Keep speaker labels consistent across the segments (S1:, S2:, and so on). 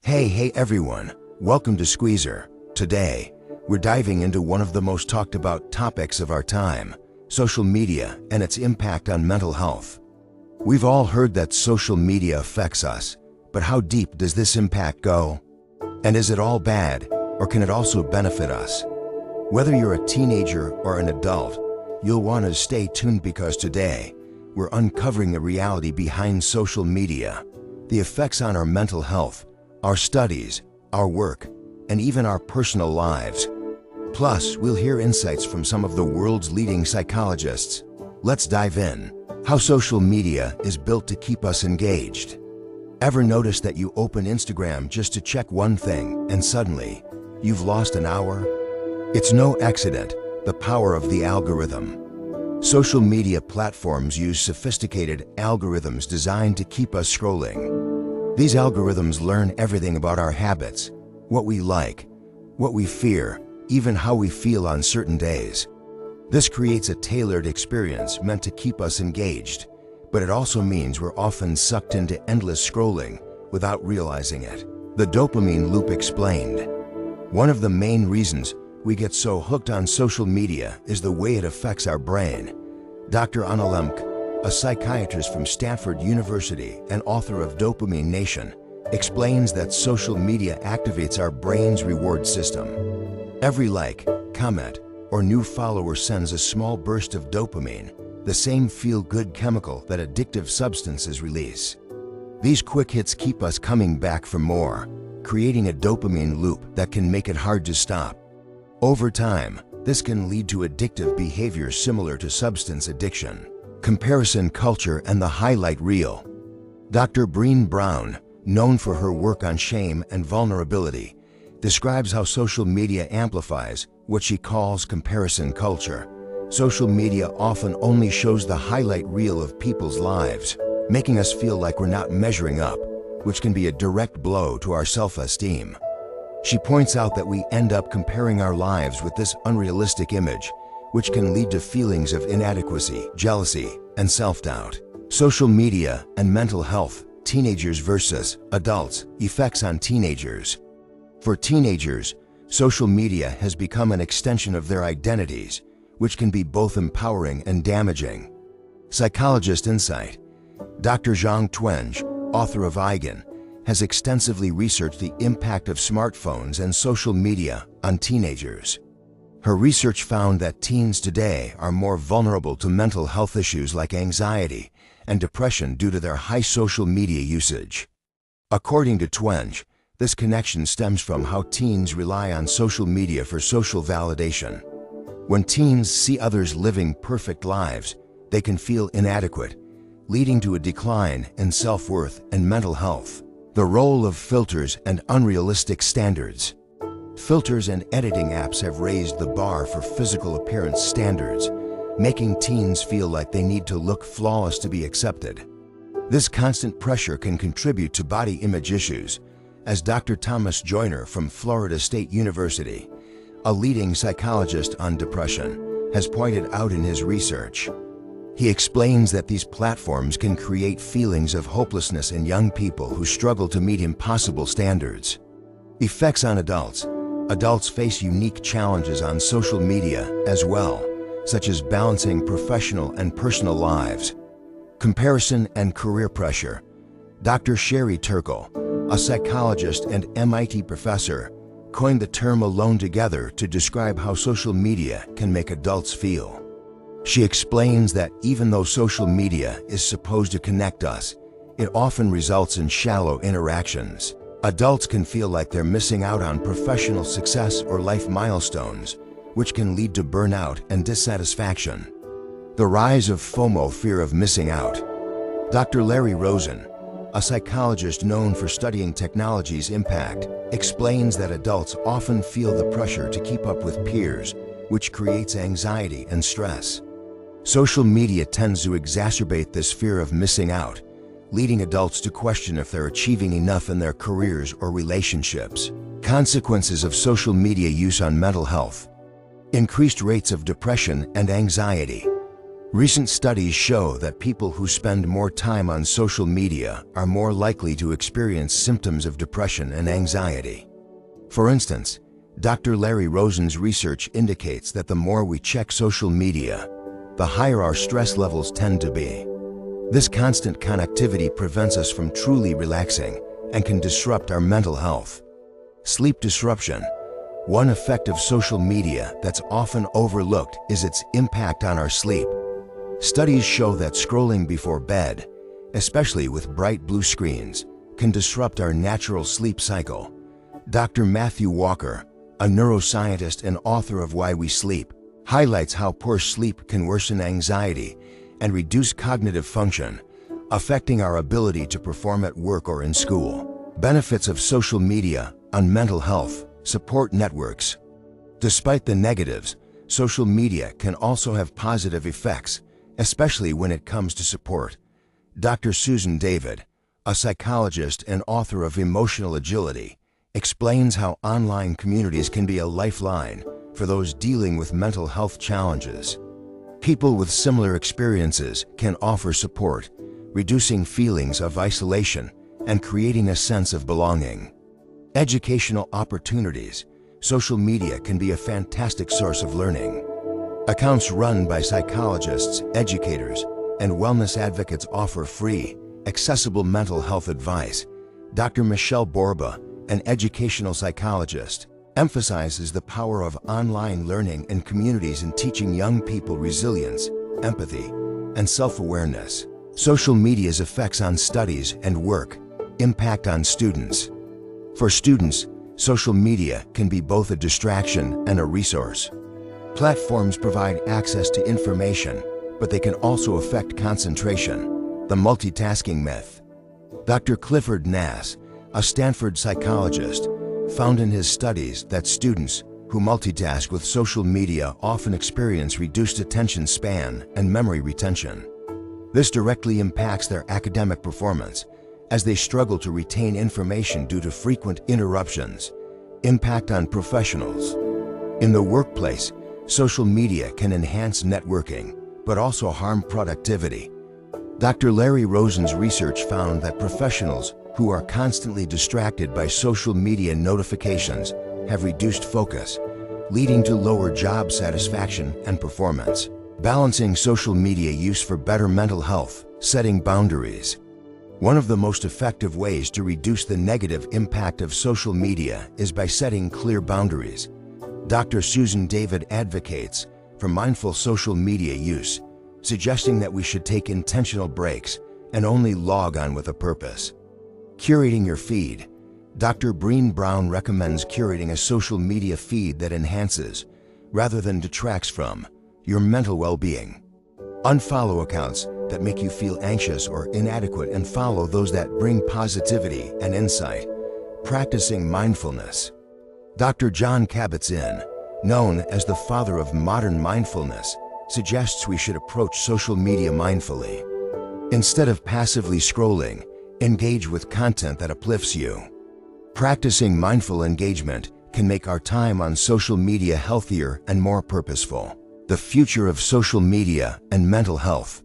S1: Hey everyone, welcome to Skwizr. Today, we're diving into one of the most talked about topics of our time, social media and its impact on mental health. We've all heard that social media affects us, but how deep does this impact go? And is it all bad, or can it also benefit us? Whether you're a teenager or an adult, you'll want to stay tuned because today, we're uncovering the reality behind social media, the effects on our mental health, our studies, our work, and even our personal lives. Plus, we'll hear insights from some of the world's leading psychologists. Let's dive in. How social media is built to keep us engaged. Ever notice that you open Instagram just to check one thing and suddenly, you've lost an hour? It's no accident, the power of the algorithm. Social media platforms use sophisticated algorithms designed to keep us scrolling. These algorithms learn everything about our habits, what we like, what we fear, even how we feel on certain days. This creates a tailored experience meant to keep us engaged, but it also means we're often sucked into endless scrolling without realizing it. The dopamine loop explained. One of the main reasons we get so hooked on social media is the way it affects our brain. Dr. Anna Lemke, a psychiatrist from Stanford University and author of Dopamine Nation, explains that social media activates our brain's reward system. Every like, comment, or new follower sends a small burst of dopamine, the same feel-good chemical that addictive substances release. These quick hits keep us coming back for more, creating a dopamine loop that can make it hard to stop. Over time, this can lead to addictive behavior similar to substance addiction, comparison culture, and the highlight reel. Dr. Brené Brown, known for her work on shame and vulnerability, describes how social media amplifies what she calls comparison culture. Social media often only shows the highlight reel of people's lives, making us feel like we're not measuring up, which can be a direct blow to our self-esteem. She points out that we end up comparing our lives with this unrealistic image, which can lead to feelings of inadequacy, jealousy, and self-doubt. Social media and mental health, teenagers versus adults, effects on teenagers. For teenagers, social media has become an extension of their identities, which can be both empowering and damaging. Psychologist insight. Dr. Zhang Twenge, author of Eigen, has extensively researched the impact of smartphones and social media on teenagers. Her research found that teens today are more vulnerable to mental health issues like anxiety and depression due to their high social media usage. According to Twenge, this connection stems from how teens rely on social media for social validation. When teens see others living perfect lives, they can feel inadequate, leading to a decline in self-worth and mental health. The role of filters and unrealistic standards. Filters and editing apps have raised the bar for physical appearance standards, making teens feel like they need to look flawless to be accepted. This constant pressure can contribute to body image issues, as Dr. Thomas Joyner from Florida State University, a leading psychologist on depression, has pointed out in his research. He explains that these platforms can create feelings of hopelessness in young people who struggle to meet impossible standards. Effects on adults. Adults face unique challenges on social media as well, such as balancing professional and personal lives. Comparison and career pressure. Dr. Sherry Turkle, a psychologist and MIT professor, coined the term alone together to describe how social media can make adults feel. She explains that even though social media is supposed to connect us, it often results in shallow interactions. Adults can feel like they're missing out on professional success or life milestones, which can lead to burnout and dissatisfaction. The rise of FOMO, fear of missing out. Dr. Larry Rosen, a psychologist known for studying technology's impact, explains that adults often feel the pressure to keep up with peers, which creates anxiety and stress. Social media tends to exacerbate this fear of missing out, leading adults to question if they're achieving enough in their careers or relationships. Consequences of social media use on mental health. Increased rates of depression and anxiety. Recent studies show that people who spend more time on social media are more likely to experience symptoms of depression and anxiety. For instance, Dr. Larry Rosen's research indicates that the more we check social media, the higher our stress levels tend to be. This constant connectivity prevents us from truly relaxing and can disrupt our mental health. Sleep disruption. One effect of social media that's often overlooked is its impact on our sleep. Studies show that scrolling before bed, especially with bright blue screens, can disrupt our natural sleep cycle. Dr. Matthew Walker, a neuroscientist and author of Why We Sleep, highlights how poor sleep can worsen anxiety and reduce cognitive function, affecting our ability to perform at work or in school. Benefits of social media on mental health. Support networks. Despite the negatives, social media can also have positive effects, especially when it comes to support. Dr. Susan David, a psychologist and author of Emotional Agility, explains how online communities can be a lifeline for those dealing with mental health challenges. People with similar experiences can offer support, reducing feelings of isolation and creating a sense of belonging. Educational opportunities. Social media can be a fantastic source of learning. Accounts run by psychologists, educators, and wellness advocates offer free, accessible mental health advice. Dr. Michelle Borba, an educational psychologist, emphasizes the power of online learning in communities in teaching young people resilience, empathy, and self-awareness. Social media's effects on studies and work. Impact on students. For students, social media can be both a distraction and a resource. Platforms provide access to information, but they can also affect concentration. The multitasking myth. Dr. Clifford Nass, a Stanford psychologist, found in his studies that students who multitask with social media often experience reduced attention span and memory retention. This directly impacts their academic performance, as they struggle to retain information due to frequent interruptions. Impact on professionals. In the workplace, social media can enhance networking, but also harm productivity. Dr. Larry Rosen's research found that professionals who are constantly distracted by social media notifications have reduced focus, leading to lower job satisfaction and performance. Balancing social media use for better mental health. Setting boundaries. One of the most effective ways to reduce the negative impact of social media is by setting clear boundaries. Dr. Susan David advocates for mindful social media use, suggesting that we should take intentional breaks and only log on with a purpose. Curating your feed. Dr. Breen Brown recommends curating a social media feed that enhances, rather than detracts from, your mental well-being. Unfollow accounts that make you feel anxious or inadequate and follow those that bring positivity and insight. Practicing mindfulness. Dr. John Kabat-Zinn, known as the father of modern mindfulness, suggests we should approach social media mindfully. Instead of passively scrolling, engage with content that uplifts you. Practicing mindful engagement can make our time on social media healthier and more purposeful. The future of social media and mental health.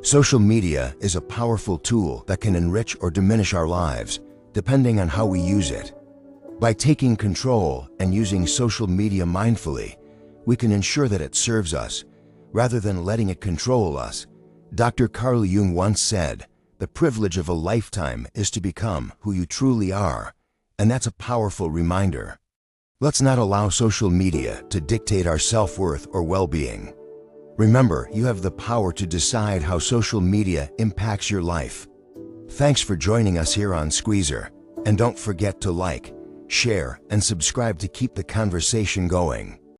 S1: Social media is a powerful tool that can enrich or diminish our lives, depending on how we use it. By taking control and using social media mindfully, we can ensure that it serves us, rather than letting it control us. Dr. Carl Jung once said, "The privilege of a lifetime is to become who you truly are," and that's a powerful reminder. Let's not allow social media to dictate our self-worth or well-being. Remember, you have the power to decide how social media impacts your life. Thanks for joining us here on Skwizr, and don't forget to like, share, and subscribe to keep the conversation going.